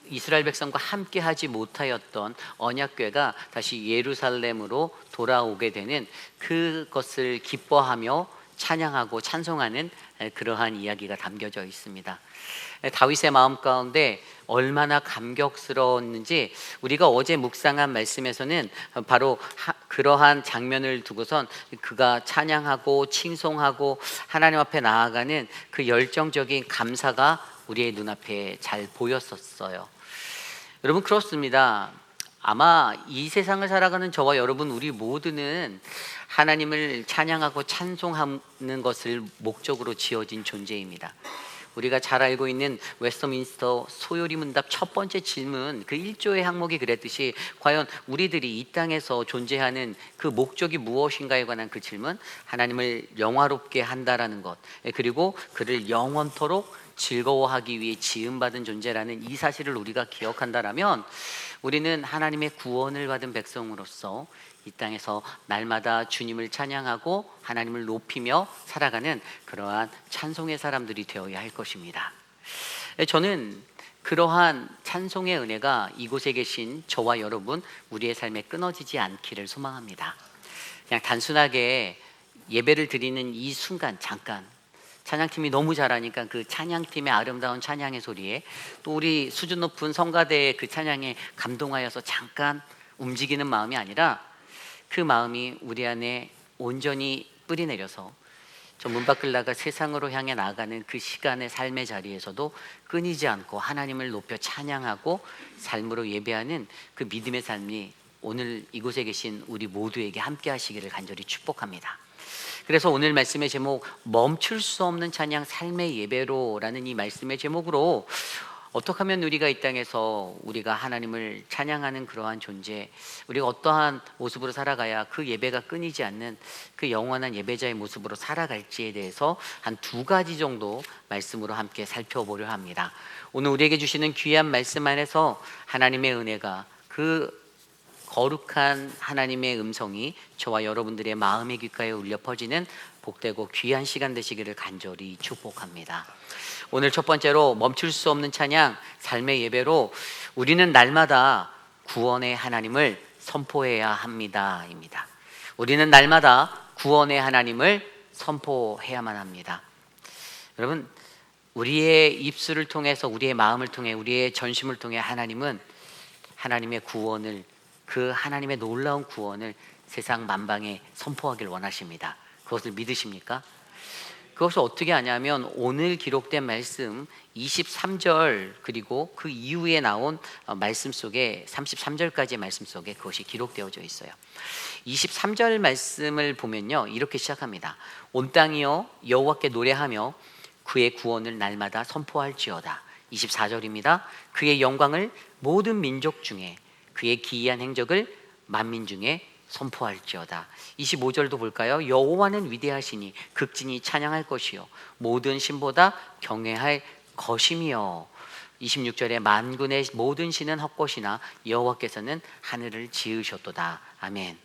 이스라엘 백성과 함께 하지 못하였던 언약궤가 다시 예루살렘으로 돌아오게 되는 그것을 기뻐하며 찬양하고 찬송하는 그러한 이야기가 담겨져 있습니다. 다윗의 마음 가운데 얼마나 감격스러웠는지 우리가 어제 묵상한 말씀에서는 바로 그러한 장면을 두고선 그가 찬양하고 칭송하고 하나님 앞에 나아가는 그 열정적인 감사가 우리의 눈앞에 잘 보였었어요. 여러분, 그렇습니다. 아마 이 세상을 살아가는 저와 여러분, 우리 모두는 하나님을 찬양하고 찬송하는 것을 목적으로 지어진 존재입니다. 우리가 잘 알고 있는 웨스터민스터 소요리 문답 첫 번째 질문, 그 1조의 항목이 그랬듯이 과연 우리들이 이 땅에서 존재하는 그 목적이 무엇인가에 관한 그 질문, 하나님을 영화롭게 한다라는 것, 그리고 그를 영원토록 즐거워하기 위해 지음받은 존재라는 이 사실을 우리가 기억한다라면 우리는 하나님의 구원을 받은 백성으로서 이 땅에서 날마다 주님을 찬양하고 하나님을 높이며 살아가는 그러한 찬송의 사람들이 되어야 할 것입니다. 저는 그러한 찬송의 은혜가 이곳에 계신 저와 여러분, 우리의 삶에 끊어지지 않기를 소망합니다. 그냥 단순하게 예배를 드리는 이 순간, 잠깐 찬양팀이 너무 잘하니까 그 찬양팀의 아름다운 찬양의 소리에, 또 우리 수준 높은 성가대의 그 찬양에 감동하여서 잠깐 움직이는 마음이 아니라 그 마음이 우리 안에 온전히 뿌리내려서 저 문 밖을 나가 세상으로 향해 나아가는 그 시간의 삶의 자리에서도 끊이지 않고 하나님을 높여 찬양하고 삶으로 예배하는 그 믿음의 삶이 오늘 이곳에 계신 우리 모두에게 함께 하시기를 간절히 축복합니다. 그래서 오늘 말씀의 제목, 멈출 수 없는 찬양 삶의 예배로라는 이 말씀의 제목으로 어떻게 하면 우리가 이 땅에서 우리가 하나님을 찬양하는 그러한 존재, 우리가 어떠한 모습으로 살아가야 그 예배가 끊이지 않는 그 영원한 예배자의 모습으로 살아갈지에 대해서 한 2가지 정도 말씀으로 함께 살펴보려 합니다. 오늘 우리에게 주시는 귀한 말씀 안에서 하나님의 은혜가, 그 거룩한 하나님의 음성이 저와 여러분들의 마음의 귓가에 울려 퍼지는 복되고 귀한 시간 되시기를 간절히 축복합니다. 오늘 첫 번째로 멈출 수 없는 찬양 삶의 예배로 우리는 날마다 구원의 하나님을 선포해야 합니다입니다. 우리는 날마다 구원의 하나님을 선포해야만 합니다. 여러분, 우리의 입술을 통해서, 우리의 마음을 통해, 우리의 전심을 통해 하나님은 하나님의 구원을, 그 하나님의 놀라운 구원을 세상 만방에 선포하길 원하십니다. 그것을 믿으십니까? 그것을 어떻게 하냐면 오늘 기록된 말씀 23절 그리고 그 이후에 나온 말씀 속에 33절까지의 말씀 속에 그것이 기록되어져 있어요. 23절 말씀을 보면요, 이렇게 시작합니다. 온 땅이여 여호와께 노래하며 그의 구원을 날마다 선포할지어다. 24절입니다. 그의 영광을 모든 민족 중에, 그의 기이한 행적을 만민 중에 선포할지어다. 25절도 볼까요? 여호와는 위대하시니 극진히 찬양할 것이요 모든 신보다 경외할 것이며. 26절에 만군의 모든 신은 헛것이나 여호와께서는 하늘을 지으셨도다. 아멘.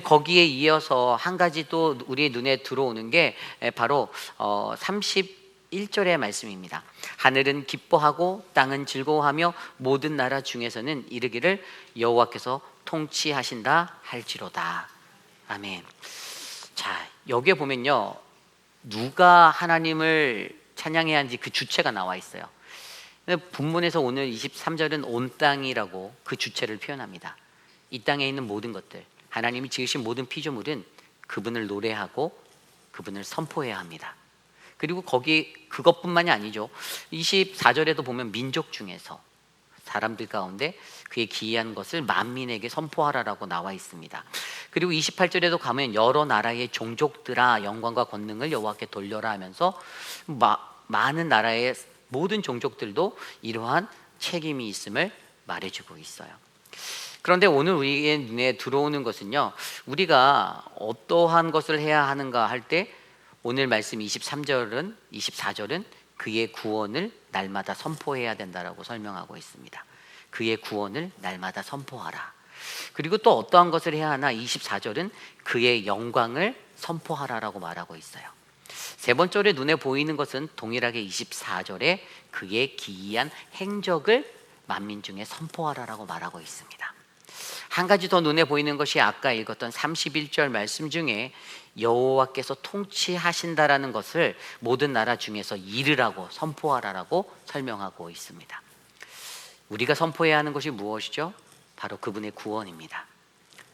거기에 이어서 한 가지 또 우리의 눈에 들어오는 게 바로 31절의 말씀입니다. 하늘은 기뻐하고 땅은 즐거워하며 모든 나라 중에서는 이르기를 여호와께서 통치하신다 할지로다. 아멘. 자, 여기에 보면요, 누가 하나님을 찬양해야 하는지 그 주체가 나와 있어요. 본문에서 오늘 23절은 온 땅이라고 그 주체를 표현합니다. 이 땅에 있는 모든 것들, 하나님이 지으신 모든 피조물은 그분을 노래하고 그분을 선포해야 합니다. 그리고 거기 그것뿐만이 아니죠. 24절에도 보면 민족 중에서, 사람들 가운데 그의 기이한 것을 만민에게 선포하라라고 나와 있습니다. 그리고 28절에도 가면 여러 나라의 종족들아 영광과 권능을 여호와께 돌려라 하면서 많은 나라의 모든 종족들도 이러한 책임이 있음을 말해주고 있어요. 그런데 오늘 우리의 눈에 들어오는 것은요, 우리가 어떠한 것을 해야 하는가 할 때 오늘 말씀 23절은, 24절은 그의 구원을 날마다 선포해야 된다라고 설명하고 있습니다. 그의 구원을 날마다 선포하라. 그리고 또 어떠한 것을 해야 하나? 24절은 그의 영광을 선포하라라고 말하고 있어요. 세 번째로 눈에 보이는 것은 동일하게 24절에 그의 기이한 행적을 만민 중에 선포하라라고 말하고 있습니다. 한 가지 더 눈에 보이는 것이 아까 읽었던 31절 말씀 중에 여호와께서 통치하신다라는 것을 모든 나라 중에서 이르라고, 선포하라라고 설명하고 있습니다. 우리가 선포해야 하는 것이 무엇이죠? 바로 그분의 구원입니다.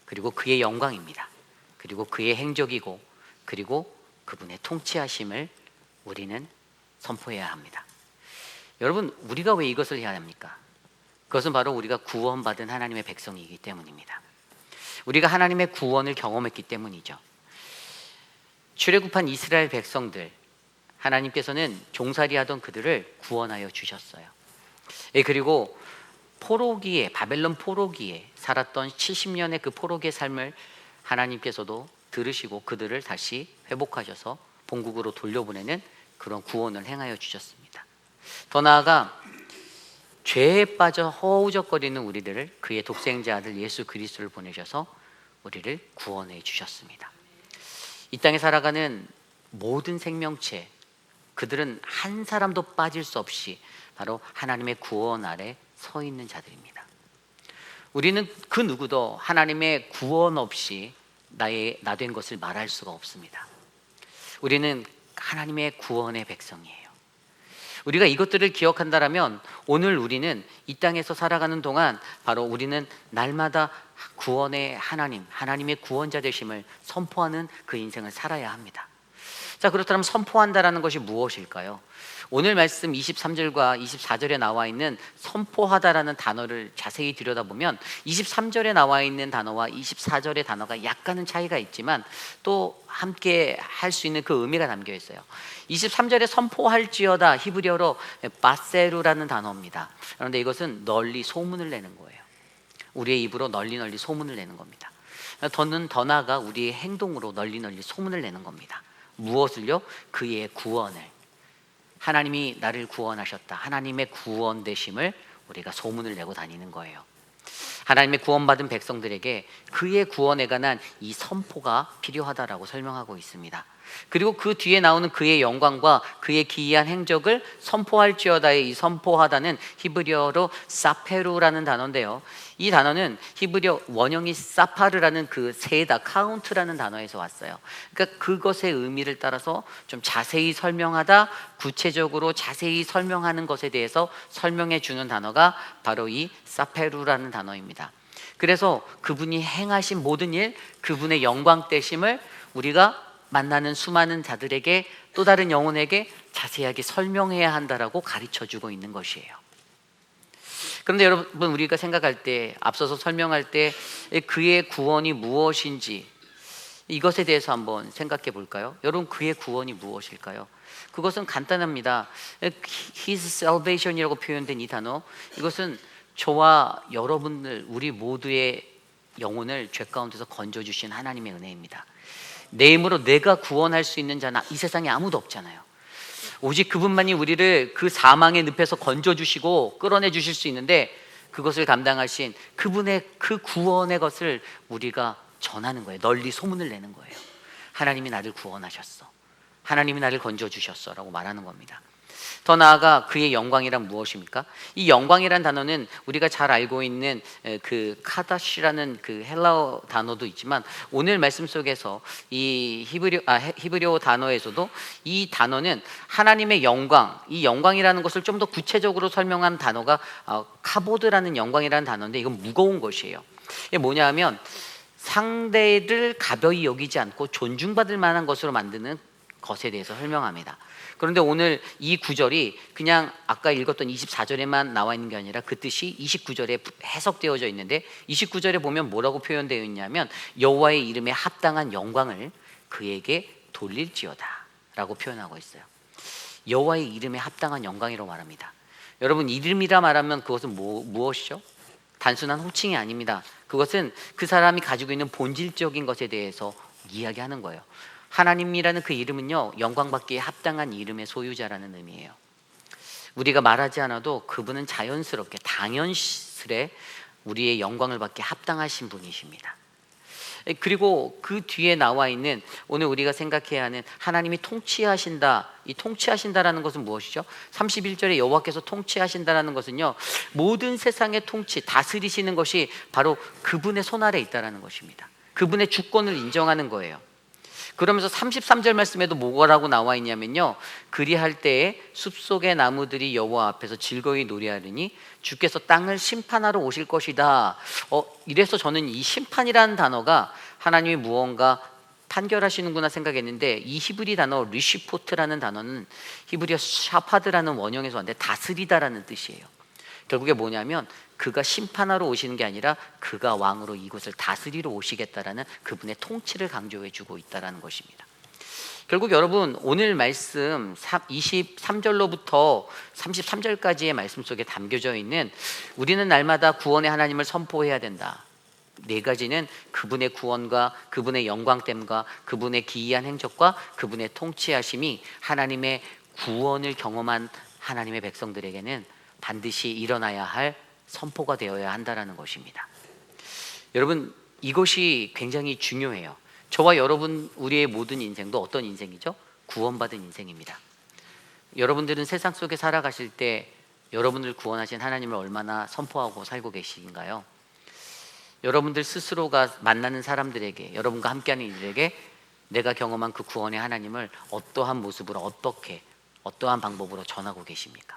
그리고 그의 영광입니다. 그리고 그의 행적이고, 그리고 그분의 통치하심을 우리는 선포해야 합니다. 여러분, 우리가 왜 이것을 해야 합니까? 그것은 바로 우리가 구원받은 하나님의 백성이기 때문입니다. 우리가 하나님의 구원을 경험했기 때문이죠. 출애굽한 이스라엘 백성들, 하나님께서는 종살이하던 그들을 구원하여 주셨어요. 그리고 포로기에, 바벨론 포로기에 살았던 70년의 그 포로기의 삶을 하나님께서도 들으시고 그들을 다시 회복하셔서 본국으로 돌려보내는 그런 구원을 행하여 주셨습니다. 더 나아가 죄에 빠져 허우적거리는 우리들을 그의 독생자 아들 예수 그리스도를 보내셔서 우리를 구원해 주셨습니다. 이 땅에 살아가는 모든 생명체, 그들은 한 사람도 빠질 수 없이 바로 하나님의 구원 아래 서 있는 자들입니다. 우리는 그 누구도 하나님의 구원 없이 나 된 것을 말할 수가 없습니다. 우리는 하나님의 구원의 백성이에요. 우리가 이것들을 기억한다면 오늘 우리는 이 땅에서 살아가는 동안 바로 우리는 날마다 구원의 하나님의 구원자 되심을 선포하는 그 인생을 살아야 합니다. 자, 그렇다면 선포한다라는 것이 무엇일까요? 오늘 말씀 23절과 24절에 나와 있는 선포하다라는 단어를 자세히 들여다보면 23절에 나와 있는 단어와 24절의 단어가 약간은 차이가 있지만 또 함께 할 수 있는 그 의미가 담겨 있어요. 23절에 선포할지어다, 히브리어로 바세루라는 단어입니다. 그런데 이것은 널리 소문을 내는 거예요. 우리의 입으로 널리 소문을 내는 겁니다. 더 나아가 우리의 행동으로 널리 소문을 내는 겁니다. 무엇을요? 그의 구원을. 하나님이 나를 구원하셨다, 하나님의 구원 되심을 우리가 소문을 내고 다니는 거예요. 하나님의 구원받은 백성들에게 그의 구원에 관한 이 선포가 필요하다라고 설명하고 있습니다. 그리고 그 뒤에 나오는 그의 영광과 그의 기이한 행적을 선포할지어다의 이 선포하다는 히브리어로 사페루라는 단어인데요, 이 단어는 히브리어 원형이 사파르라는 그 세다, 카운트라는 단어에서 왔어요. 그러니까 그것의 의미를 따라서 좀 자세히 설명하다, 구체적으로 자세히 설명하는 것에 대해서 설명해 주는 단어가 바로 이 사페루라는 단어입니다. 그래서 그분이 행하신 모든 일, 그분의 영광 되심을 우리가 만나는 수많은 자들에게, 또 다른 영혼에게 자세하게 설명해야 한다라고 가르쳐주고 있는 것이에요. 그런데 여러분, 우리가 생각할 때, 앞서서 설명할 때 그의 구원이 무엇인지 이것에 대해서 한번 생각해 볼까요? 여러분, 그의 구원이 무엇일까요? 그것은 간단합니다. His salvation이라고 표현된 이 단어, 이것은 저와 여러분들, 우리 모두의 영혼을 죄 가운데서 건져주신 하나님의 은혜입니다. 내 힘으로 내가 구원할 수 있는 자는 이 세상에 아무도 없잖아요. 오직 그분만이 우리를 그 사망의 늪에서 건져주시고 끌어내 주실 수 있는데, 그것을 감당하신 그분의 그 구원의 것을 우리가 전하는 거예요. 널리 소문을 내는 거예요. 하나님이 나를 구원하셨어, 하나님이 나를 건져주셨어 라고 말하는 겁니다. 더 나아가 그의 영광이란 무엇입니까? 이 영광이란 단어는 우리가 잘 알고 있는 그 카다시라는 그 헬라어 단어도 있지만, 오늘 말씀 속에서 이 히브리어 단어에서도 이 단어는 하나님의 영광, 이 영광이라는 것을 좀 더 구체적으로 설명한 단어가 카보드라는 영광이라는 단어인데, 이건 무거운 것이에요. 이게 뭐냐 하면 상대를 가벼이 여기지 않고 존중받을 만한 것으로 만드는 것에 대해서 설명합니다. 그런데 오늘 이 구절이 그냥 아까 읽었던 24절에만 나와 있는 게 아니라 그 뜻이 29절에 해석되어져 있는데, 29절에 보면 뭐라고 표현되어 있냐면 여호와의 이름에 합당한 영광을 그에게 돌릴지어다 라고 표현하고 있어요. 여호와의 이름에 합당한 영광이라고 말합니다. 여러분, 이름이라 말하면 그것은 무엇이죠? 단순한 호칭이 아닙니다. 그것은 그 사람이 가지고 있는 본질적인 것에 대해서 이야기하는 거예요. 하나님이라는 그 이름은요, 영광받기에 합당한 이름의 소유자라는 의미예요. 우리가 말하지 않아도 그분은 자연스럽게, 당연스레 우리의 영광을 받기에 합당하신 분이십니다. 그리고 그 뒤에 나와 있는 오늘 우리가 생각해야 하는 하나님이 통치하신다. 이 통치하신다라는 것은 무엇이죠? 31절에 여호와께서 통치하신다라는 것은요, 모든 세상의 통치, 다스리시는 것이 바로 그분의 손 아래 있다라는 것입니다. 그분의 주권을 인정하는 거예요. 그러면서 33절 말씀에도 뭐라고 나와 있냐면요, 그리할 때에 숲속의 나무들이 여호와 앞에서 즐거이 노래하리니 주께서 땅을 심판하러 오실 것이다. 이래서 저는 이 심판이라는 단어가 하나님이 무언가 판결하시는구나 생각했는데, 이 히브리 단어 리시포트라는 단어는 히브리어 샤파드라는 원형에서 왔는데 다스리다라는 뜻이에요. 결국에 뭐냐면 그가 심판하러 오시는 게 아니라 그가 왕으로 이곳을 다스리러 오시겠다라는 그분의 통치를 강조해 주고 있다라는 것입니다. 결국 여러분, 오늘 말씀 23절로부터 33절까지의 말씀 속에 담겨져 있는 우리는 날마다 구원의 하나님을 선포해야 된다. 네 가지는 그분의 구원과 그분의 영광됨과 그분의 기이한 행적과 그분의 통치하심이 하나님의 구원을 경험한 하나님의 백성들에게는 반드시 일어나야 할 선포가 되어야 한다는 것입니다. 여러분, 이것이 굉장히 중요해요. 저와 여러분, 우리의 모든 인생도 어떤 인생이죠? 구원받은 인생입니다. 여러분들은 세상 속에 살아가실 때 여러분을 구원하신 하나님을 얼마나 선포하고 살고 계신가요? 여러분들 스스로가 만나는 사람들에게, 여러분과 함께하는 이들에게 내가 경험한 그 구원의 하나님을 어떠한 모습으로, 어떠한 방법으로 전하고 계십니까?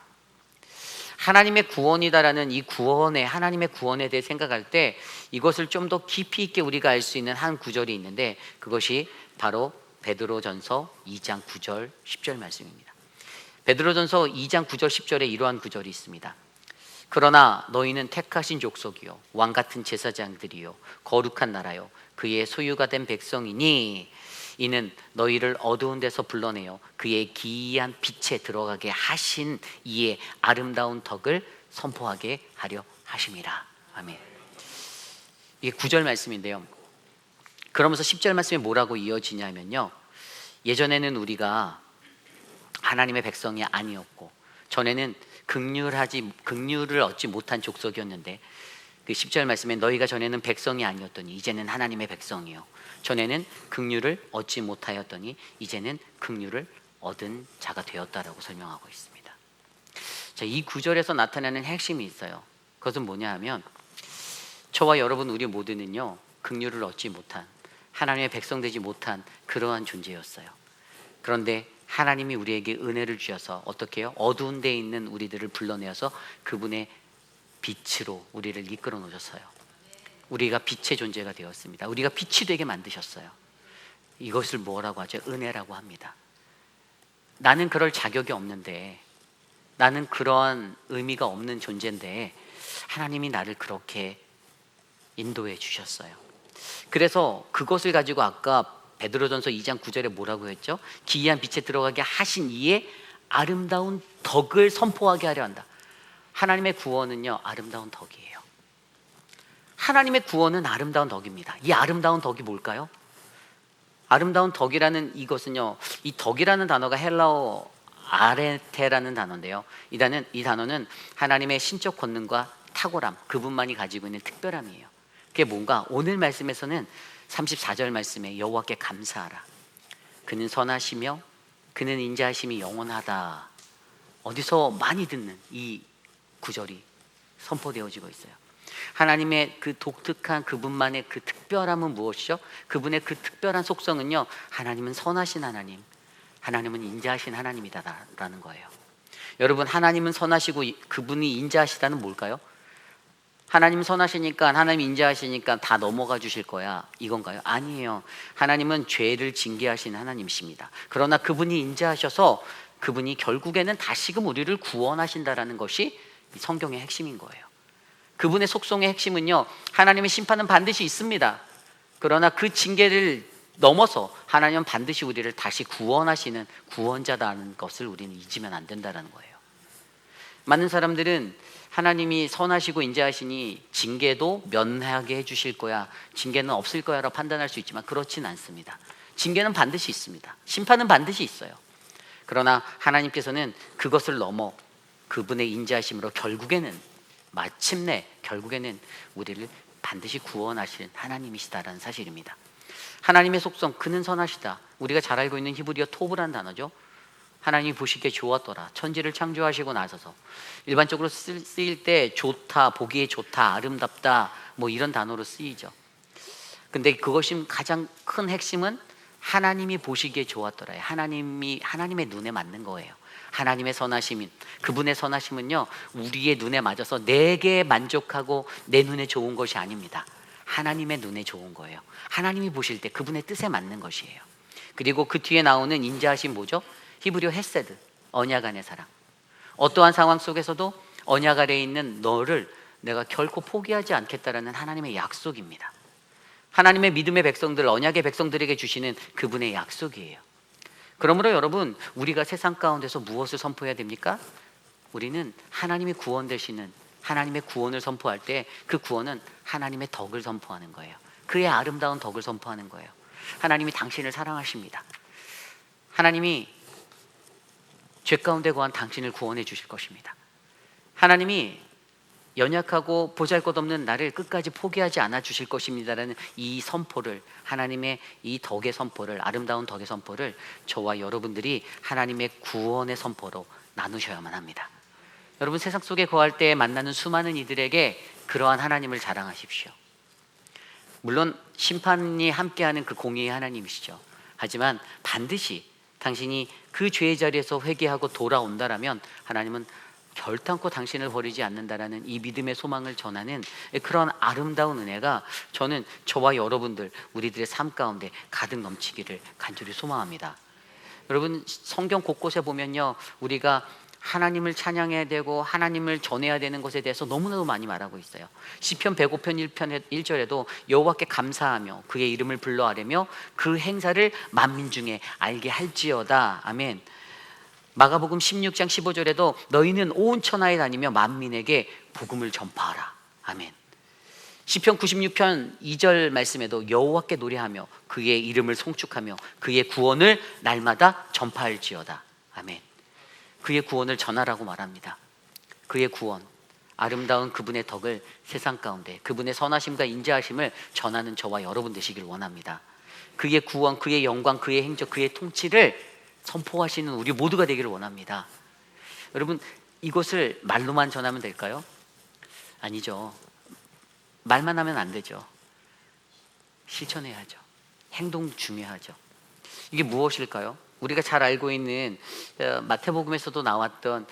하나님의 구원이다라는 이 구원의, 하나님의 구원에 대해 생각할 때 이것을 좀 더 깊이 있게 우리가 알 수 있는 한 구절이 있는데, 그것이 바로 베드로전서 2장 9절 10절 말씀입니다. 베드로전서 2장 9절 10절에 이러한 구절이 있습니다. 그러나 너희는 택하신 족속이요 왕같은 제사장들이요 거룩한 나라요 그의 소유가 된 백성이니 이는 너희를 어두운 데서 불러내어 그의 기이한 빛에 들어가게 하신 이의 아름다운 덕을 선포하게 하려 하심이라. 아멘. 이게 9절 말씀인데요, 그러면서 10절 말씀이 뭐라고 이어지냐면요, 예전에는 우리가 하나님의 백성이 아니었고 전에는 긍휼을 얻지 못한 족속이었는데, 그 10절 말씀에 너희가 전에는 백성이 아니었더니 이제는 하나님의 백성이요 전에는 긍휼을 얻지 못하였더니 이제는 긍휼을 얻은 자가 되었다라고 설명하고 있습니다. 자, 이 구절에서 나타나는 핵심이 있어요. 그것은 뭐냐 하면, 저와 여러분 우리 모두는요 긍휼을 얻지 못한, 하나님의 백성 되지 못한 그러한 존재였어요. 그런데 하나님이 우리에게 은혜를 주셔서 어떻게 해요? 어두운 데에 있는 우리들을 불러내어서 그분의 빛으로 우리를 이끌어 놓으셨어요. 우리가 빛의 존재가 되었습니다. 우리가 빛이 되게 만드셨어요. 이것을 뭐라고 하죠? 은혜라고 합니다. 나는 그럴 자격이 없는데, 나는 그러한 의미가 없는 존재인데 하나님이 나를 그렇게 인도해 주셨어요. 그래서 그것을 가지고 아까 베드로전서 2장 9절에 뭐라고 했죠? 기이한 빛에 들어가게 하신 이의 아름다운 덕을 선포하게 하려 한다. 하나님의 구원은요 아름다운 덕이에요. 하나님의 구원은 아름다운 덕입니다. 이 아름다운 덕이 뭘까요? 아름다운 덕이라는 이것은요, 이 덕이라는 단어가 헬라어 아레테라는 단어인데요, 이 단어는 하나님의 신적 권능과 탁월함, 그분만이 가지고 있는 특별함이에요. 그게 뭔가, 오늘 말씀에서는 34절 말씀에 여호와께 감사하라, 그는 선하시며 그는 인자하심이 영원하다. 어디서 많이 듣는 이 구절이 선포되어지고 있어요. 하나님의 그 독특한 그분만의 그 특별함은 무엇이죠? 그분의 그 특별한 속성은요, 하나님은 선하신 하나님, 하나님은 인자하신 하나님이다라는 거예요. 여러분, 하나님은 선하시고 그분이 인자하시다는 뭘까요? 하나님 선하시니까, 하나님 인자하시니까 다 넘어가 주실 거야, 이건가요? 아니에요. 하나님은 죄를 징계하신 하나님이십니다. 그러나 그분이 인자하셔서 그분이 결국에는 다시금 우리를 구원하신다라는 것이 성경의 핵심인 거예요. 그분의 속성의 핵심은요, 하나님의 심판은 반드시 있습니다. 그러나 그 징계를 넘어서 하나님은 반드시 우리를 다시 구원하시는 구원자다는 것을 우리는 잊으면 안 된다는 거예요. 많은 사람들은 하나님이 선하시고 인자하시니 징계도 면하게 해주실 거야, 징계는 없을 거야 라고 판단할 수 있지만 그렇진 않습니다. 징계는 반드시 있습니다. 심판은 반드시 있어요. 그러나 하나님께서는 그것을 넘어 그분의 인자하심으로 결국에는, 마침내 결국에는 우리를 반드시 구원하실 하나님이시다라는 사실입니다. 하나님의 속성, 그는 선하시다. 우리가 잘 알고 있는 히브리어 토브란 단어죠. 하나님이 보시기에 좋았더라. 천지를 창조하시고 나서서 일반적으로 쓰일 때 좋다, 보기에 좋다, 아름답다 뭐 이런 단어로 쓰이죠. 근데 그것이 가장 큰 핵심은 하나님이 보시기에 좋았더라요. 하나님의 눈에 맞는 거예요. 하나님의 선하심인 그분의 선하심은요, 우리의 눈에 맞아서 내게 만족하고 내 눈에 좋은 것이 아닙니다. 하나님의 눈에 좋은 거예요. 하나님이 보실 때 그분의 뜻에 맞는 것이에요. 그리고 그 뒤에 나오는 인자하심 뭐죠? 히브리어 헤세드, 언약 안의 사랑. 어떠한 상황 속에서도 언약 아래에 있는 너를 내가 결코 포기하지 않겠다라는 하나님의 약속입니다. 하나님의 믿음의 백성들, 언약의 백성들에게 주시는 그분의 약속이에요. 그러므로 여러분, 우리가 세상 가운데서 무엇을 선포해야 됩니까? 우리는 하나님이 구원 되시는 하나님의 구원을 선포할 때 그 구원은 하나님의 덕을 선포하는 거예요. 그의 아름다운 덕을 선포하는 거예요. 하나님이 당신을 사랑하십니다. 하나님이 죄 가운데 거한 당신을 구원해 주실 것입니다. 하나님이 연약하고 보잘것없는 나를 끝까지 포기하지 않아 주실 것입니다라는 이 선포를, 하나님의 이 덕의 선포를, 아름다운 덕의 선포를 저와 여러분들이 하나님의 구원의 선포로 나누셔야만 합니다. 여러분, 세상 속에 거할 때 만나는 수많은 이들에게 그러한 하나님을 자랑하십시오. 물론 심판이 함께하는 그 공의의 하나님이시죠. 하지만 반드시 당신이 그 죄의 자리에서 회개하고 돌아온다라면 하나님은 결단코 당신을 버리지 않는다라는 이 믿음의 소망을 전하는 그런 아름다운 은혜가 저는 저와 여러분들 우리들의 삶 가운데 가득 넘치기를 간절히 소망합니다. 여러분, 성경 곳곳에 보면요, 우리가 하나님을 찬양해야 되고 하나님을 전해야 되는 것에 대해서 너무나도 많이 말하고 있어요. 시편 105편 1절에도 여호와께 감사하며 그의 이름을 불러아뢰며 그 행사를 만민 중에 알게 할지어다. 아멘. 마가복음 16장 15절에도 너희는 온 천하에 다니며 만민에게 복음을 전파하라. 아멘. 시편 96편 2절 말씀에도 여호와께 노래하며 그의 이름을 송축하며 그의 구원을 날마다 전파할지어다. 아멘. 그의 구원을 전하라고 말합니다. 그의 구원, 아름다운 그분의 덕을 세상 가운데 그분의 선하심과 인자하심을 전하는 저와 여러분 되시길 원합니다. 그의 구원, 그의 영광, 그의 행적, 그의 통치를 선포하시는 우리 모두가 되기를 원합니다. 여러분, 이것을 말로만 전하면 될까요? 아니죠. 말만 하면 안 되죠. 실천해야죠. 행동 중요하죠. 이게 무엇일까요? 우리가 잘 알고 있는 마태복음에서도 나왔던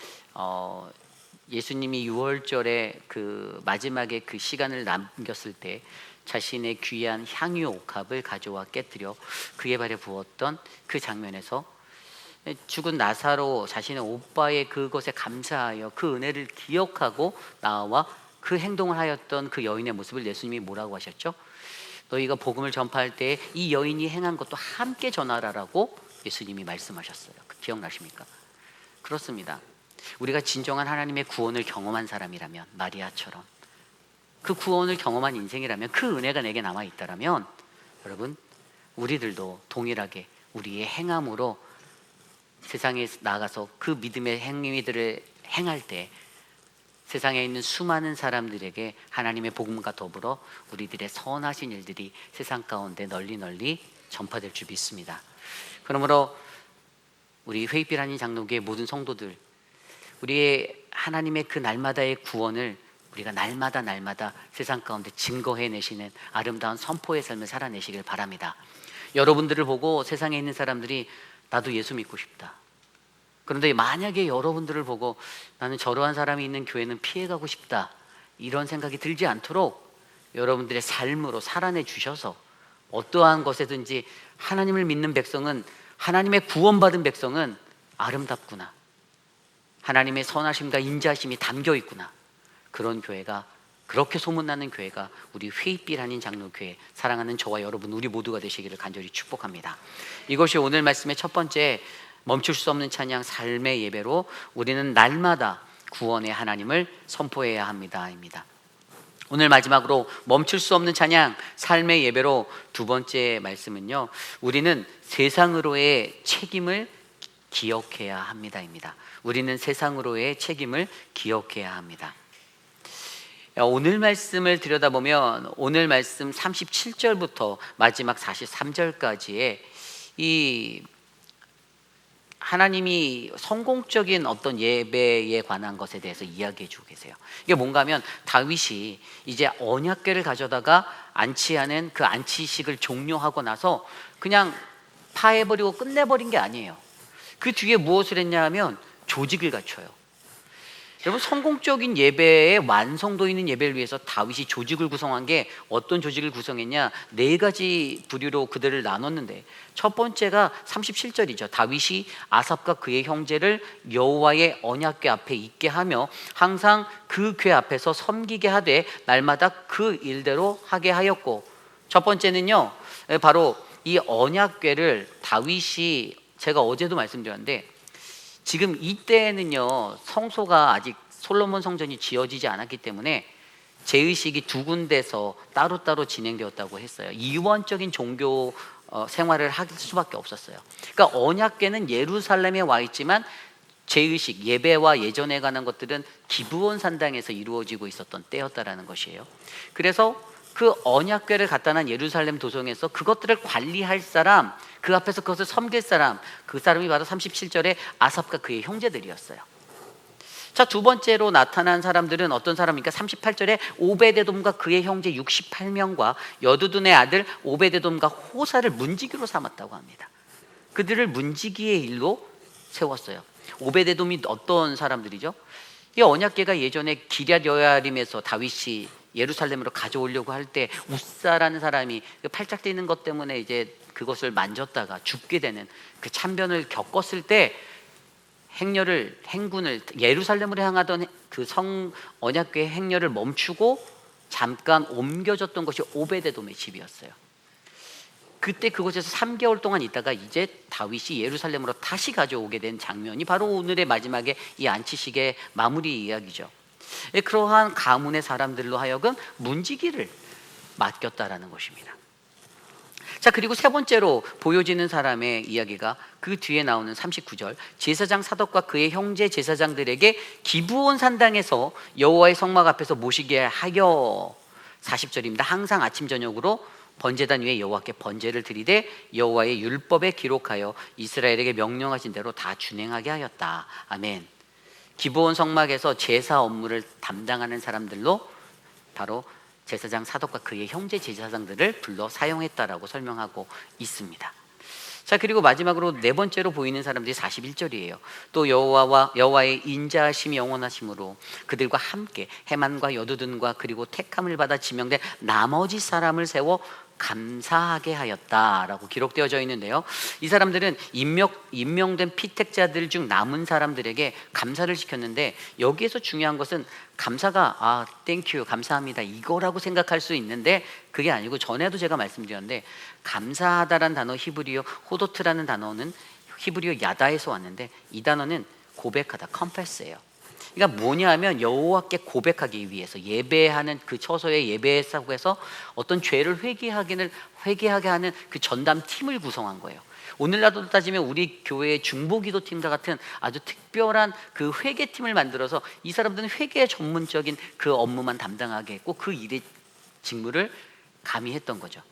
예수님이 유월절에 그 마지막에 그 시간을 남겼을 때 자신의 귀한 향유 옥합을 가져와 깨뜨려 그의 발에 부었던 그 장면에서 죽은 나사로 자신의 오빠의 그것에 감사하여 그 은혜를 기억하고 나와 그 행동을 하였던 그 여인의 모습을 예수님이 뭐라고 하셨죠? 너희가 복음을 전파할 때 이 여인이 행한 것도 함께 전하라라고 예수님이 말씀하셨어요. 기억나십니까? 그렇습니다. 우리가 진정한 하나님의 구원을 경험한 사람이라면, 마리아처럼 그 구원을 경험한 인생이라면, 그 은혜가 내게 남아있다라면, 여러분, 우리들도 동일하게 우리의 행함으로 세상에 나가서 그 믿음의 행위들을 행할 때 세상에 있는 수많은 사람들에게 하나님의 복음과 더불어 우리들의 선하신 일들이 세상 가운데 널리 전파될 줄 믿습니다. 그러므로 우리 회의빛 한인 장로교의 모든 성도들, 우리의 하나님의 그 날마다의 구원을 우리가 날마다 세상 가운데 증거해내시는 아름다운 선포의 삶을 살아내시길 바랍니다. 여러분들을 보고 세상에 있는 사람들이 나도 예수 믿고 싶다. 그런데 만약에 여러분들을 보고 나는 저러한 사람이 있는 교회는 피해가고 싶다, 이런 생각이 들지 않도록 여러분들의 삶으로 살아내 주셔서 어떠한 것에든지 하나님을 믿는 백성은, 하나님의 구원받은 백성은 아름답구나, 하나님의 선하심과 인자하심이 담겨 있구나, 그런 교회가, 그렇게 소문나는 교회가 우리 회의빛 한인 장로교회, 사랑하는 저와 여러분 우리 모두가 되시기를 간절히 축복합니다. 이것이 오늘 말씀의 첫 번째, 멈출 수 없는 찬양, 삶의 예배로 우리는 날마다 구원의 하나님을 선포해야 합니다입니다. 오늘 마지막으로 멈출 수 없는 찬양, 삶의 예배로 두 번째 말씀은요, 우리는 세상으로의 책임을 기억해야 합니다입니다. 우리는 세상으로의 책임을 기억해야 합니다. 오늘 말씀을 들여다보면 오늘 말씀 37절부터 마지막 43절까지의 이 하나님이 성공적인 어떤 예배에 관한 것에 대해서 이야기해 주고 계세요. 이게 뭔가 하면 다윗이 이제 언약궤를 가져다가 안치하는 그 안치식을 종료하고 나서 그냥 파해버리고 끝내버린 게 아니에요. 그 뒤에 무엇을 했냐 하면 조직을 갖춰요. 여러분, 성공적인 예배의 완성도 있는 예배를 위해서 다윗이 조직을 구성한 게 어떤 조직을 구성했냐? 네 가지 부류로 그들을 나눴는데, 첫 번째가 37절이죠. 다윗이 아삽과 그의 형제를 여호와의 언약궤 앞에 있게 하며 항상 그 궤 앞에서 섬기게 하되 날마다 그 일대로 하게 하였고, 첫 번째는요, 바로 이 언약궤를 다윗이, 제가 어제도 말씀드렸는데, 지금 이때에는요, 성소가 아직 솔로몬 성전이 지어지지 않았기 때문에 제의식이 두 군데서 따로따로 진행되었다고 했어요. 이원적인 종교 생활을 할 수밖에 없었어요. 그러니까 언약궤는 예루살렘에 와 있지만 제의식, 예배와 예전에 관한 것들은 기브온 산당에서 이루어지고 있었던 때였다라는 것이에요. 그래서 그 언약궤를 갖다 난 예루살렘 도성에서 그것들을 관리할 사람, 그 앞에서 그것을 섬길 사람, 그 사람이 바로 37절에 아삽과 그의 형제들이었어요. 자, 두 번째로 나타난 사람들은 어떤 사람입니까? 38절에 오베데돔과 그의 형제 68명과 여두둔의 아들 오베데돔과 호사를 문지기로 삼았다고 합니다. 그들을 문지기의 일로 세웠어요. 오베데돔이 어떤 사람들이죠? 이 언약궤가 예전에 기럇 여야림에서 다윗이 예루살렘으로 가져오려고 할 때 우사라는 사람이 팔짝 뛰는 것 때문에 이제 그것을 만졌다가 죽게 되는 그 참변을 겪었을 때 행군을 예루살렘으로 향하던 그 성 언약궤의 행렬을 멈추고 잠깐 옮겨졌던 것이 오베데돔의 집이었어요. 그때 그곳에서 3개월 동안 있다가 이제 다윗이 예루살렘으로 다시 가져오게 된 장면이 바로 오늘의 마지막에 이 안치식의 마무리 이야기죠. 그러한 가문의 사람들로 하여금 문지기를 맡겼다라는 것입니다. 자, 그리고 세 번째로 보여지는 사람의 이야기가 그 뒤에 나오는 39절, 제사장 사독과 그의 형제 제사장들에게 기브온 산당에서 여호와의 성막 앞에서 모시게 하여, 40절입니다. 항상 아침 저녁으로 번제단 위에 여호와께 번제를 드리되 여호와의 율법에 기록하여 이스라엘에게 명령하신 대로 다 준행하게 하였다. 아멘. 기브온 성막에서 제사 업무를 담당하는 사람들로 바로 제사장 사독과 그의 형제 제사장들을 불러 사용했다라고 설명하고 있습니다. 자, 그리고 마지막으로 네 번째로 보이는 사람들이 41절이에요. 또 여호와의 인자하심이 영원하심으로 그들과 함께 헤만과 여두둔과 그리고 택함을 받아 지명된 나머지 사람을 세워 감사하게 하였다라고 기록되어져 있는데요. 이 사람들은 임명된 피택자들 중 남은 사람들에게 감사를 시켰는데, 여기에서 중요한 것은 감사가 땡큐 감사합니다 이거라고 생각할 수 있는데 그게 아니고, 전에도 제가 말씀드렸는데 감사하다라는 단어 히브리어 호도트라는 단어는 히브리어 야다에서 왔는데 이 단어는 고백하다, confess예요. 그러니까 뭐냐 하면 여호와께 고백하기 위해서 예배하는 그 처소의 예배 사고에서 어떤 죄를 회개하게 하는 그 전담 팀을 구성한 거예요. 오늘날로 따지면 우리 교회의 중보기도팀과 같은 아주 특별한 그 회개팀을 만들어서 이 사람들은 회개 전문적인 그 업무만 담당하게 했고 그 일의 직무를 감히 했던 거죠.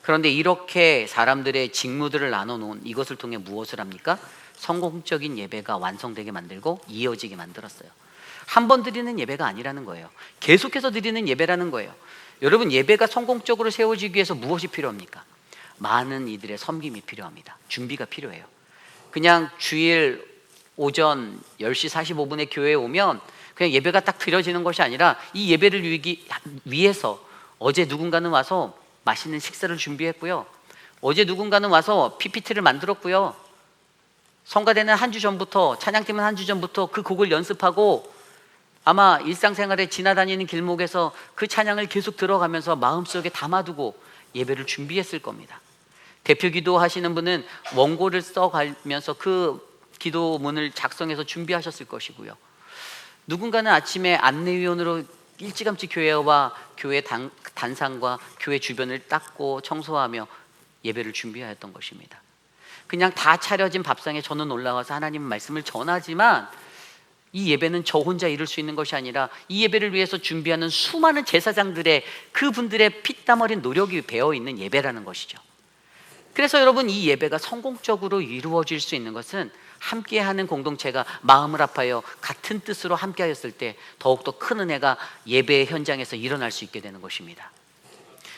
그런데 이렇게 사람들의 직무들을 나눠놓은 이것을 통해 무엇을 합니까? 성공적인 예배가 완성되게 만들고 이어지게 만들었어요. 한 번 드리는 예배가 아니라는 거예요. 계속해서 드리는 예배라는 거예요. 여러분, 예배가 성공적으로 세워지기 위해서 무엇이 필요합니까? 많은 이들의 섬김이 필요합니다. 준비가 필요해요. 그냥 주일 오전 10시 45분에 교회에 오면 그냥 예배가 딱 드려지는 것이 아니라 이 예배를 위해서 어제 누군가는 와서 맛있는 식사를 준비했고요. 어제 누군가는 와서 PPT를 만들었고요. 성가대는 한 주 전부터, 찬양팀은 한 주 전부터 그 곡을 연습하고 아마 일상생활에 지나다니는 길목에서 그 찬양을 계속 들어가면서 마음속에 담아두고 예배를 준비했을 겁니다. 대표 기도하시는 분은 원고를 써가면서 그 기도문을 작성해서 준비하셨을 것이고요. 누군가는 아침에 안내위원으로 일찌감치 교회와 교회 단상과 교회 주변을 닦고 청소하며 예배를 준비하였던 것입니다. 그냥 다 차려진 밥상에 저는 올라와서 하나님 말씀을 전하지만 이 예배는 저 혼자 이룰 수 있는 것이 아니라 이 예배를 위해서 준비하는 수많은 제사장들의, 그분들의 피땀 흘린 노력이 배어 있는 예배라는 것이죠. 그래서 여러분, 이 예배가 성공적으로 이루어질 수 있는 것은 함께하는 공동체가 마음을 합하여 같은 뜻으로 함께하였을 때 더욱더 큰 은혜가 예배의 현장에서 일어날 수 있게 되는 것입니다.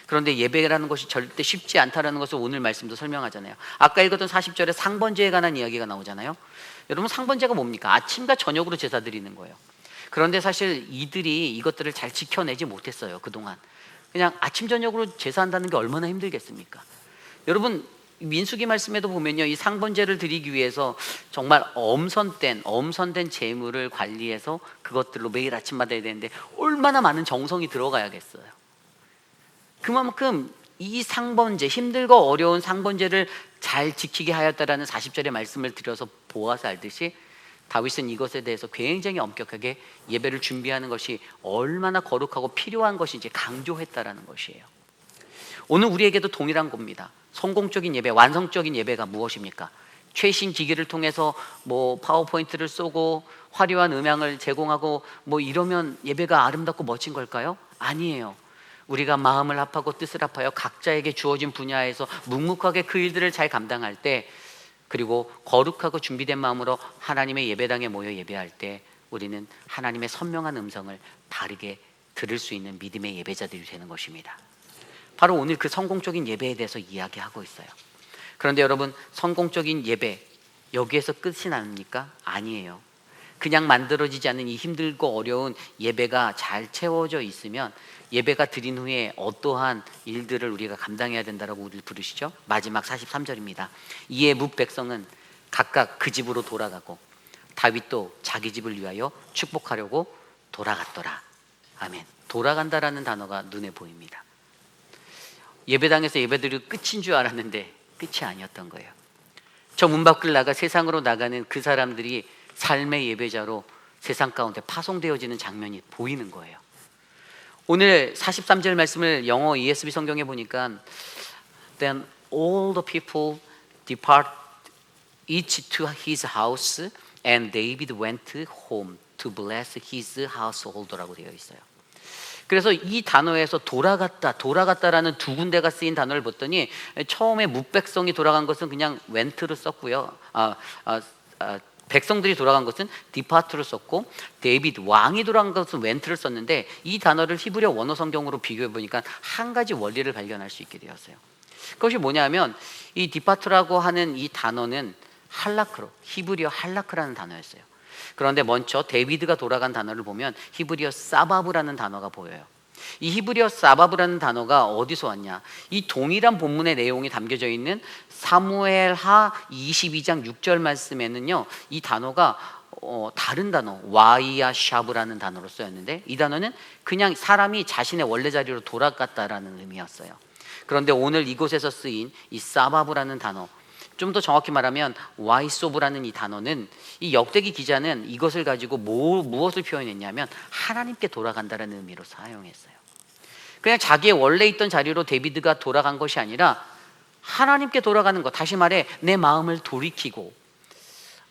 그런데 예배라는 것이 절대 쉽지 않다라는 것을 오늘 말씀도 설명하잖아요. 아까 읽었던 40절에 상번제에 관한 이야기가 나오잖아요. 여러분, 상번제가 뭡니까? 아침과 저녁으로 제사 드리는 거예요. 그런데 사실 이들이 이것들을 잘 지켜내지 못했어요. 그동안 그냥 아침 저녁으로 제사한다는 게 얼마나 힘들겠습니까? 여러분, 민수기 말씀에도 보면요, 이 상번제를 드리기 위해서 정말 엄선된 재물을 관리해서 그것들로 매일 아침마다 해야 되는데 얼마나 많은 정성이 들어가야겠어요. 그만큼 이 상번제, 힘들고 어려운 상번제를 잘 지키게 하였다라는 40절의 말씀을 드려서 보아서 알듯이 다윗은 이것에 대해서 굉장히 엄격하게 예배를 준비하는 것이 얼마나 거룩하고 필요한 것인지 강조했다라는 것이에요. 오늘 우리에게도 동일한 겁니다. 성공적인 예배, 완성적인 예배가 무엇입니까? 최신 기기를 통해서 파워포인트를 쏘고 화려한 음향을 제공하고 이러면 예배가 아름답고 멋진 걸까요? 아니에요. 우리가 마음을 합하고 뜻을 합하여 각자에게 주어진 분야에서 묵묵하게 그 일들을 잘 감당할 때, 그리고 거룩하고 준비된 마음으로 하나님의 예배당에 모여 예배할 때 우리는 하나님의 선명한 음성을 바르게 들을 수 있는 믿음의 예배자들이 되는 것입니다. 바로 오늘 그 성공적인 예배에 대해서 이야기하고 있어요. 그런데 여러분, 성공적인 예배, 여기에서 끝이 납니까? 아니에요. 그냥 만들어지지 않는 이 힘들고 어려운 예배가 잘 채워져 있으면 예배가 드린 후에 어떠한 일들을 우리가 감당해야 된다라고 우리를 부르시죠? 마지막 43절입니다. 이에 뭇 백성은 각각 그 집으로 돌아가고 다윗도 자기 집을 위하여 축복하려고 돌아갔더라. 아멘. 돌아간다라는 단어가 눈에 보입니다. 예배당에서 예배드리고 끝인 줄 알았는데 끝이 아니었던 거예요. 저 문 밖을 나가 세상으로 나가는 그 사람들이 삶의 예배자로 세상 가운데 파송되어지는 장면이 보이는 거예요. 오늘 43절 말씀을 영어 ESV 성경에 보니까 Then all the people depart each to his house and David went home to bless his household라고 되어 있어요. 그래서 이 단어에서 돌아갔다라는 두 군데가 쓰인 단어를 봤더니 처음에 뭇백성이 돌아간 것은 그냥 went로 썼고요. 백성들이 돌아간 것은 디파트로 썼고 데이비드 왕이 돌아간 것은 went를 썼는데 이 단어를 히브리어 원어 성경으로 비교해 보니까 한 가지 원리를 발견할 수 있게 되었어요. 그것이 뭐냐면 이 디파트라고 하는 이 단어는 할라크로, 히브리어 할라크라는 단어였어요. 그런데 먼저 데이비드가 돌아간 단어를 보면 히브리어 사바브라는 단어가 보여요. 이 히브리어 사바브라는 단어가 어디서 왔냐? 이 동일한 본문의 내용이 담겨져 있는 사무엘하 22장 6절 말씀에는요, 이 단어가 다른 단어 와이아샤브라는 단어로 쓰였는데 이 단어는 그냥 사람이 자신의 원래 자리로 돌아갔다라는 의미였어요. 그런데 오늘 이곳에서 쓰인 이 사바브라는 단어, 좀 더 정확히 말하면 와이소브라는 이 단어는, 이 역대기 기자는 이것을 가지고 무엇을 표현했냐면 하나님께 돌아간다라는 의미로 사용했어요. 그냥 자기의 원래 있던 자리로 데비드가 돌아간 것이 아니라 하나님께 돌아가는 것, 다시 말해 내 마음을 돌이키고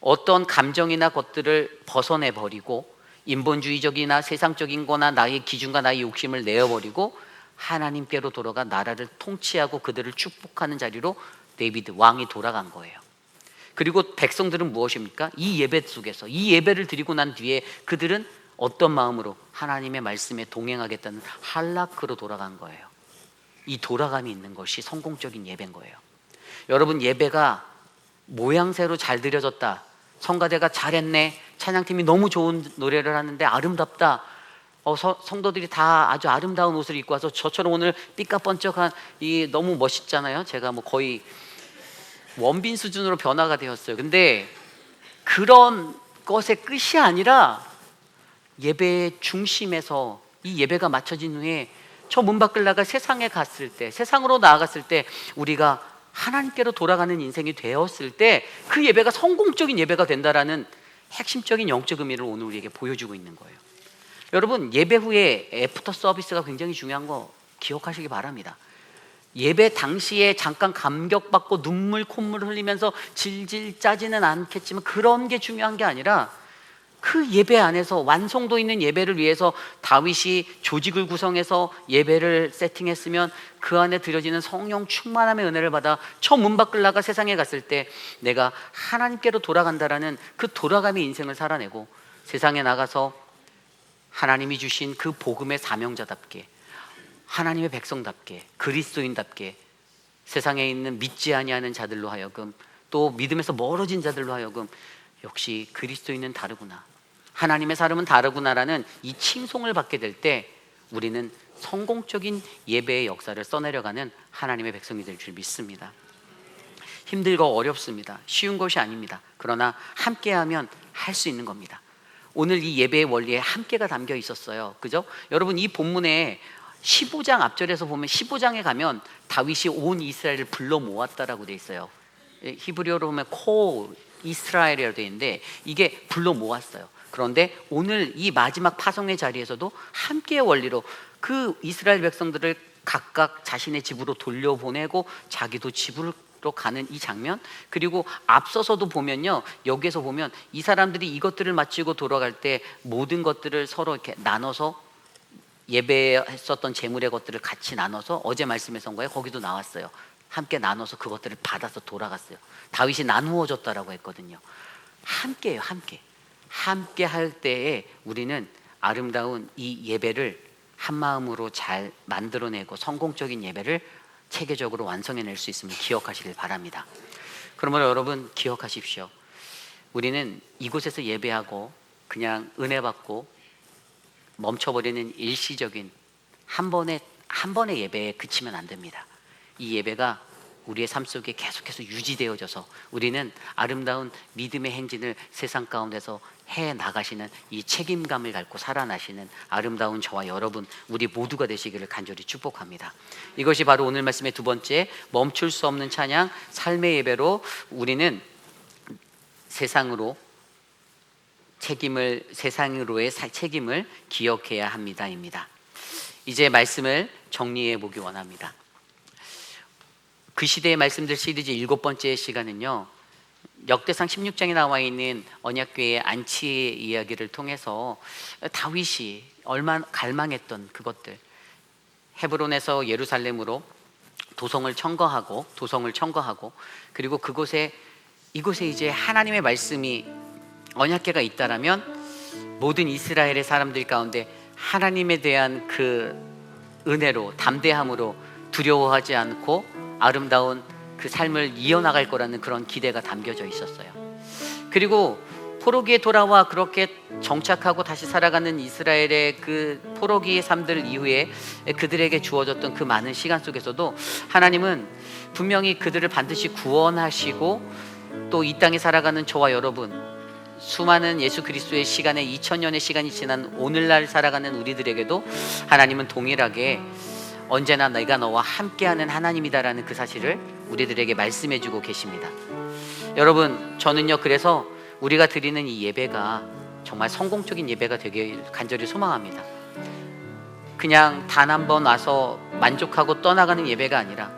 어떤 감정이나 것들을 벗어내버리고 인본주의적이나 세상적인 거나 나의 기준과 나의 욕심을 내어버리고 하나님께로 돌아가 나라를 통치하고 그들을 축복하는 자리로 데이비드 왕이 돌아간 거예요. 그리고 백성들은 무엇입니까? 이 예배 속에서 이 예배를 드리고 난 뒤에 그들은 어떤 마음으로 하나님의 말씀에 동행하겠다는 할라크로 돌아간 거예요. 이 돌아감이 있는 것이 성공적인 예배인 거예요. 여러분, 예배가 모양새로 잘 드려졌다, 성가대가 잘했네, 찬양팀이 너무 좋은 노래를 하는데 아름답다, 성도들이 다 아주 아름다운 옷을 입고 와서 저처럼 오늘 삐까번쩍한 이 너무 멋있잖아요. 제가 거의 원빈 수준으로 변화가 되었어요. 근데 그런 것의 끝이 아니라 예배의 중심에서 이 예배가 마쳐진 후에 저 문 밖을 나가 세상에 갔을 때, 세상으로 나아갔을 때 우리가 하나님께로 돌아가는 인생이 되었을 때 그 예배가 성공적인 예배가 된다라는 핵심적인 영적 의미를 오늘 우리에게 보여주고 있는 거예요. 여러분, 예배 후에 애프터 서비스가 굉장히 중요한 거 기억하시기 바랍니다. 예배 당시에 잠깐 감격받고 눈물 콧물 흘리면서 질질 짜지는 않겠지만 그런 게 중요한 게 아니라 그 예배 안에서 완성도 있는 예배를 위해서 다윗이 조직을 구성해서 예배를 세팅했으면 그 안에 들여지는 성령 충만함의 은혜를 받아 저 문 밖을 나가 세상에 갔을 때 내가 하나님께로 돌아간다라는 그 돌아감의 인생을 살아내고 세상에 나가서 하나님이 주신 그 복음의 사명자답게, 하나님의 백성답게, 그리스도인답게 세상에 있는 믿지 아니하는 자들로 하여금, 또 믿음에서 멀어진 자들로 하여금 역시 그리스도인은 다르구나, 하나님의 사람은 다르구나라는 이 칭송을 받게 될 때 우리는 성공적인 예배의 역사를 써내려가는 하나님의 백성이 될 줄 믿습니다. 힘들고 어렵습니다. 쉬운 것이 아닙니다. 그러나 함께하면 할 수 있는 겁니다. 오늘 이 예배의 원리에 함께가 담겨 있었어요. 그죠? 여러분, 이 본문에 15장 앞절에서 보면 15장에 가면 다윗이 온 이스라엘을 불러 모았다라고 돼 있어요. 히브리어로 보면 코 이스라엘이라고 돼 있는데 이게 불러 모았어요. 그런데 오늘 이 마지막 파송의 자리에서도 함께의 원리로 그 이스라엘 백성들을 각각 자신의 집으로 돌려보내고 자기도 집으로 가는 이 장면, 그리고 앞서서도 보면요, 여기에서 보면 이 사람들이 이것들을 마치고 돌아갈 때 모든 것들을 서로 이렇게 나눠서 예배했었던 재물의 것들을 같이 나눠서, 어제 말씀에서 거예요. 거기도 나왔어요. 함께 나눠서 그것들을 받아서 돌아갔어요. 다윗이 나누어 줬다라고 했거든요. 함께예요. 함께 할 때에 우리는 아름다운 이 예배를 한 마음으로 잘 만들어내고 성공적인 예배를 체계적으로 완성해낼 수 있음을 기억하시길 바랍니다. 그러므로 여러분 기억하십시오. 우리는 이곳에서 예배하고 그냥 은혜 받고 멈춰버리는 일시적인 한 번의 예배에 그치면 안 됩니다. 이 예배가 우리의 삶 속에 계속해서 유지되어져서 우리는 아름다운 믿음의 행진을 세상 가운데서 해 나가시는 이 책임감을 갖고 살아나시는 아름다운 저와 여러분, 우리 모두가 되시기를 간절히 축복합니다. 이것이 바로 오늘 말씀의 두 번째, 멈출 수 없는 찬양, 삶의 예배로 우리는 세상으로의 책임을 기억해야 합니다입니다. 이제 말씀을 정리해 보기 원합니다. 그 시대의 말씀들 시리즈 7번째 시간은요, 역대상 16장에 나와 있는 언약궤의 안치의 이야기를 통해서 다윗이 얼마나 갈망했던 그것들, 헤브론에서 예루살렘으로 도성을 청거하고 그리고 이곳에 이제 하나님의 말씀이, 언약궤가 있다라면 모든 이스라엘의 사람들 가운데 하나님에 대한 그 은혜로, 담대함으로 두려워하지 않고 아름다운 그 삶을 이어나갈 거라는 그런 기대가 담겨져 있었어요. 그리고 포로기에 돌아와 그렇게 정착하고 다시 살아가는 이스라엘의 그 포로기의 삶들 이후에 그들에게 주어졌던 그 많은 시간 속에서도 하나님은 분명히 그들을 반드시 구원하시고, 또 이 땅에 살아가는 저와 여러분, 수많은 예수 그리스도의 시간에 2000년의 시간이 지난 오늘날 살아가는 우리들에게도 하나님은 동일하게 언제나 내가 너와 함께하는 하나님이다라는 그 사실을 우리들에게 말씀해주고 계십니다. 여러분, 저는요, 그래서 우리가 드리는 이 예배가 정말 성공적인 예배가 되길 간절히 소망합니다. 그냥 단 한 번 와서 만족하고 떠나가는 예배가 아니라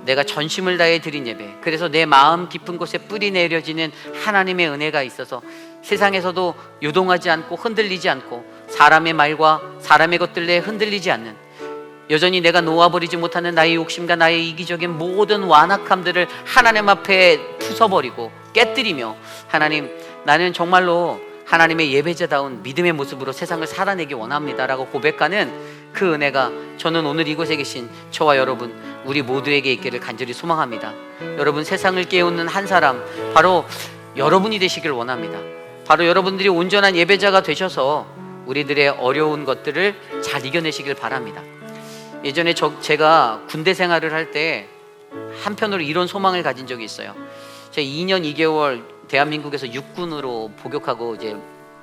내가 전심을 다해 드린 예배, 그래서 내 마음 깊은 곳에 뿌리 내려지는 하나님의 은혜가 있어서 세상에서도 요동하지 않고 흔들리지 않고 사람의 말과 사람의 것들에 흔들리지 않는, 여전히 내가 놓아버리지 못하는 나의 욕심과 나의 이기적인 모든 완악함들을 하나님 앞에 부숴버리고 깨뜨리며, 하나님, 나는 정말로 하나님의 예배자다운 믿음의 모습으로 세상을 살아내기 원합니다라고 고백하는 그 은혜가 저는 오늘 이곳에 계신 저와 여러분, 우리 모두에게 있기를 간절히 소망합니다. 여러분, 세상을 깨우는 한 사람, 바로 여러분이 되시길 원합니다. 바로 여러분들이 온전한 예배자가 되셔서 우리들의 어려운 것들을 잘 이겨내시길 바랍니다. 예전에 제가 군대 생활을 할 때 한편으로 이런 소망을 가진 적이 있어요. 제가 2년 2개월 대한민국에서 육군으로 복역하고 이제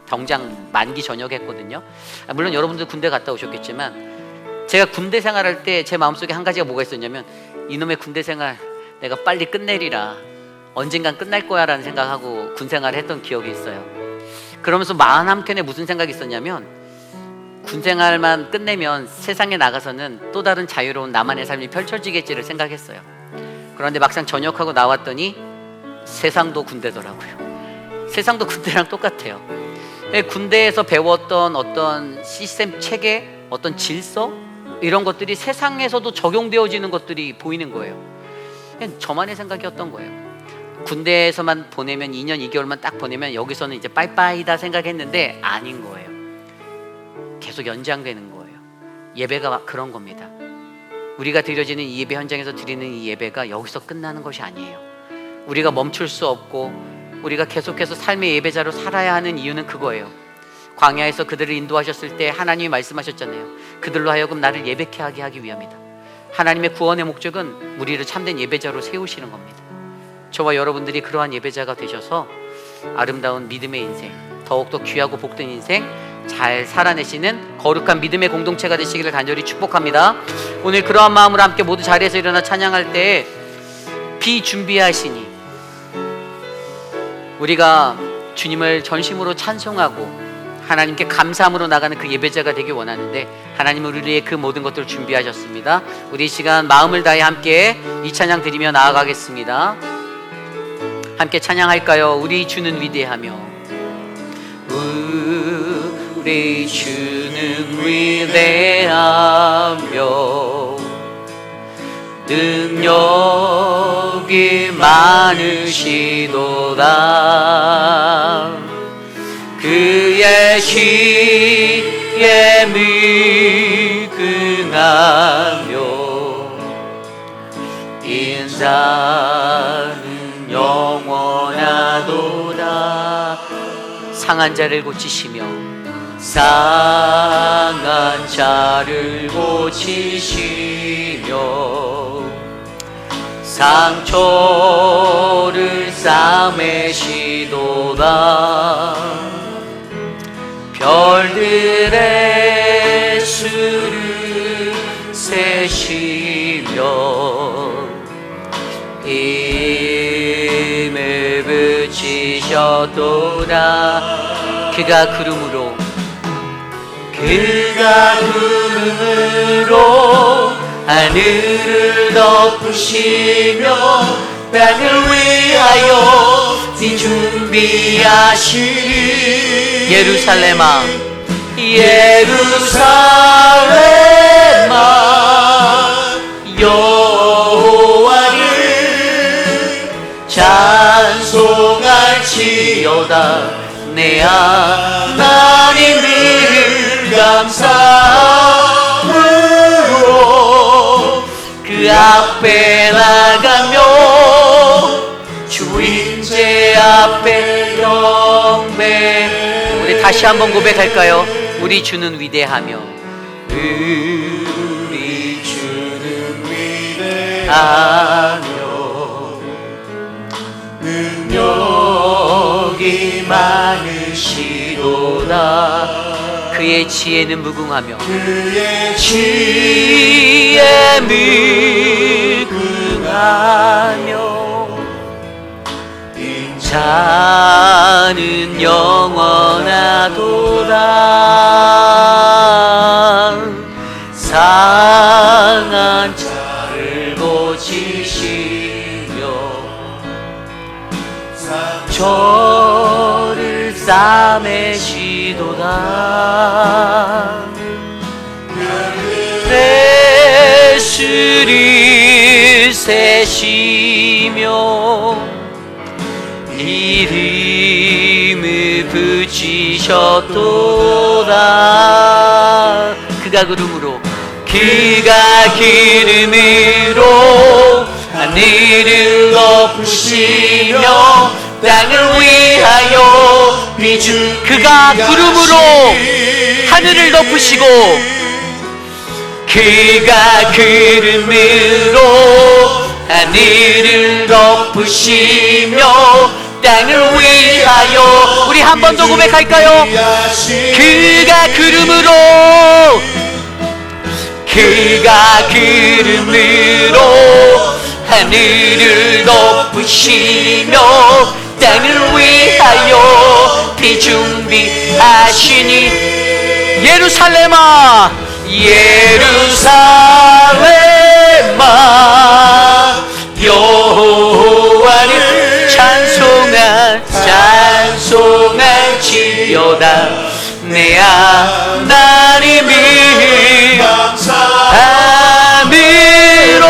병장 만기 전역했거든요. 물론 여러분들 군대 갔다 오셨겠지만 제가 군대 생활할 때 제 마음속에 한 가지가 뭐가 있었냐면, 이놈의 군대 생활 내가 빨리 끝내리라, 언젠간 끝날 거야 라는 생각하고 군 생활을 했던 기억이 있어요. 그러면서 마음 한켠에 무슨 생각이 있었냐면, 군 생활만 끝내면 세상에 나가서는 또 다른 자유로운 나만의 삶이 펼쳐지겠지를 생각했어요. 그런데 막상 전역하고 나왔더니 세상도 군대더라고요. 세상도 군대랑 똑같아요. 군대에서 배웠던 어떤 시스템 체계, 어떤 질서, 이런 것들이 세상에서도 적용되어지는 것들이 보이는 거예요. 저만의 생각이었던 거예요. 군대에서만 보내면 2년 2개월만 딱 보내면 여기서는 이제 빠이빠이다 생각했는데 아닌 거예요. 계속 연장되는 거예요. 예배가 그런 겁니다. 우리가 드려지는 이 예배 현장에서 드리는 이 예배가 여기서 끝나는 것이 아니에요. 우리가 멈출 수 없고 우리가 계속해서 삶의 예배자로 살아야 하는 이유는 그거예요. 광야에서 그들을 인도하셨을 때 하나님이 말씀하셨잖아요. 그들로 하여금 나를 예배케 하기 위함이다. 하나님의 구원의 목적은 우리를 참된 예배자로 세우시는 겁니다. 저와 여러분들이 그러한 예배자가 되셔서 아름다운 믿음의 인생, 더욱더 귀하고 복된 인생 잘 살아내시는 거룩한 믿음의 공동체가 되시기를 간절히 축복합니다. 오늘 그러한 마음으로 함께 모두 자리에서 일어나 찬양할 때 비준비하시니 우리가 주님을 전심으로 찬송하고 하나님께 감사함으로 나가는 그 예배자가 되길 원하는데 하나님은 우리의 그 모든 것들을 준비하셨습니다. 우리 이 시간 마음을 다해 함께 이 찬양 드리며 나아가겠습니다. 함께 찬양할까요? 우리 주는 위대하며 우리 주는 위대하며 능력이 많으시도다. 그의 시에 미끈하며 인자는 영원하도다. 상한 자를 고치시며 상한 자를 고치시며 상처를 싸매시도다. 별들의 수를 세시며 힘을 붙이셨도다. 그가 구름으로 하늘을 덮으시며 땅을 위하여 준비하시니 예루살렘아 여호와를 찬송할지어다. 내 하나님을 감사함으로 그 앞에 나가며 주인제 앞에 경배. 우리 다시 한번 고백할까요? 우리 주는 위대하며 우리 주는 위대하며 능력이 많으시도다. 그의 지혜는 무궁하며 그의 지혜 무궁하며 인자는 영원하도다. 상한 자를 고치시며 상처를 싸매시도다. 내 수를 세시며 이름을 붙이셨도다. 그가 구름으로 하늘을 덮으시며 땅을 위하여 비춘. 그가 구름으로 하늘을 덮으시고 그가 구름으로 하늘을 덮으시며 땅을 위하여. 우리 한 번 더 고백할까요? 그가 구름으로 하늘을 덮으시며 땅을 위하여 비준비하시니 예루살렘아 여호와를 찬송할지어다. 내 하나님이 감사함으로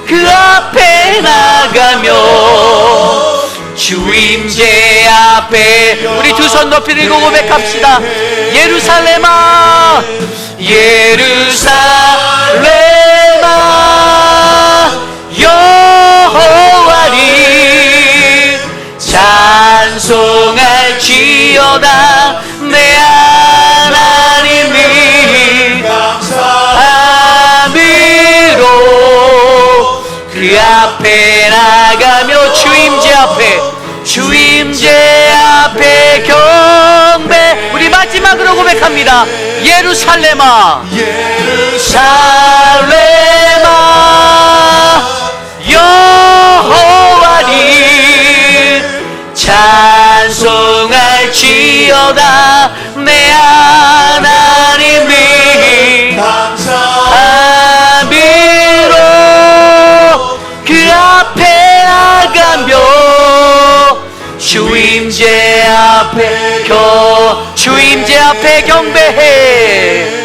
그 앞에 나가며 주임제 앞에 우리 두 손 높이 들고 고백합시다. 예루살렘아 예루살렘아 여호와를 찬송할지어다. 내 하나님이 감사함으로 그 앞에 나가며 주임제 앞에 경배. 우리 마지막으로 고백합니다. 예루살렘아 여호와를 찬송할지어다. 내 하나님이 감사함으로 그 앞에 나가며 주임제 앞에 경배해.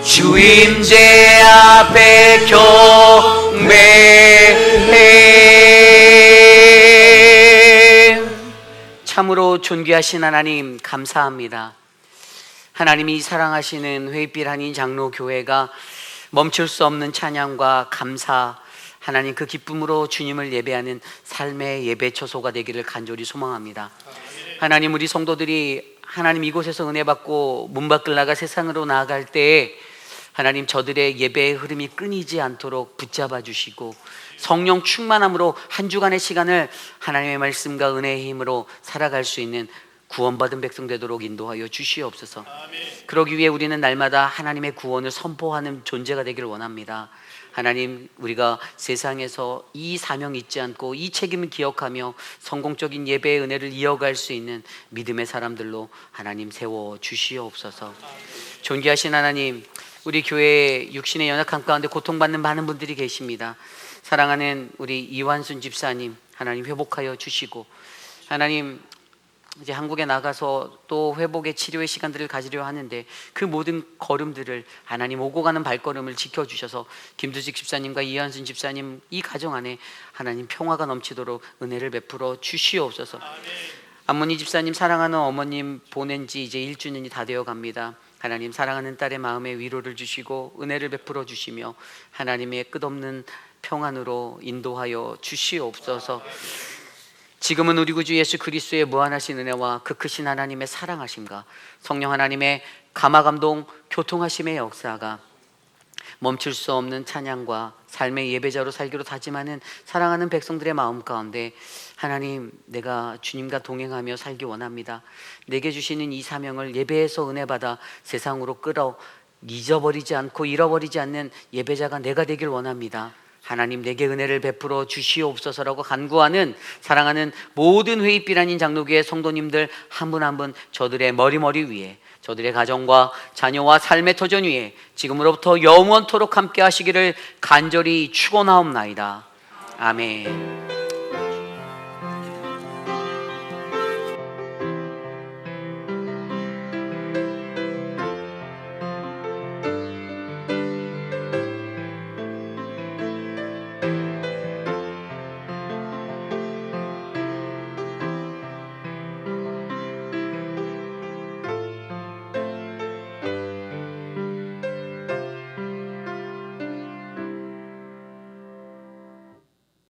주임제 앞에 경배해. 참으로 존귀하신 하나님 감사합니다. 하나님이 사랑하시는 회빛 한인 장로교회가 멈출 수 없는 찬양과 감사, 하나님 그 기쁨으로 주님을 예배하는 삶의 예배 처소가 되기를 간절히 소망합니다. 하나님 우리 성도들이 하나님 이곳에서 은혜 받고 문 밖을 나가 세상으로 나아갈 때 하나님 저들의 예배의 흐름이 끊이지 않도록 붙잡아 주시고 성령 충만함으로 한 주간의 시간을 하나님의 말씀과 은혜의 힘으로 살아갈 수 있는 구원받은 백성 되도록 인도하여 주시옵소서. 그러기 위해 우리는 날마다 하나님의 구원을 선포하는 존재가 되기를 원합니다. 하나님 우리가 세상에서 이 사명 잊지 않고 이 책임을 기억하며 성공적인 예배의 은혜를 이어갈 수 있는 믿음의 사람들로 하나님 세워 주시옵소서. 존귀하신 하나님, 우리 교회에 육신의 연약함 가운데 고통받는 많은 분들이 계십니다. 사랑하는 우리 이완순 집사님 하나님 회복하여 주시고, 하나님 이제 한국에 나가서 또 회복의 치료의 시간들을 가지려 하는데 그 모든 걸음들을 하나님 오고 가는 발걸음을 지켜주셔서 김두식 집사님과 이한순 집사님 이 가정 안에 하나님 평화가 넘치도록 은혜를 베풀어 주시옵소서. 안문희 집사님 사랑하는 어머님 보낸 지 이제 1주년이 다 되어 갑니다. 하나님 사랑하는 딸의 마음에 위로를 주시고 은혜를 베풀어 주시며 하나님의 끝없는 평안으로 인도하여 주시옵소서. 지금은 우리 구주 예수 그리스도의 무한하신 은혜와 그 크신 하나님의 사랑하심과 성령 하나님의 감화감동 교통하심의 역사가 멈출 수 없는 찬양과 삶의 예배자로 살기로 다짐하는 사랑하는 백성들의 마음 가운데 하나님 내가 주님과 동행하며 살기 원합니다. 내게 주시는 이 사명을 예배에서 은혜 받아 세상으로 끌어 잊어버리지 않고 잃어버리지 않는 예배자가 내가 되길 원합니다. 하나님 내게 은혜를 베풀어 주시옵소서라고 간구하는 사랑하는 모든 회의빛 아닌 장로교회 성도님들 한 분 한 분 저들의 머리 위에, 저들의 가정과 자녀와 삶의 터전 위에 지금으로부터 영원토록 함께 하시기를 간절히 축원하옵나이다. 아멘.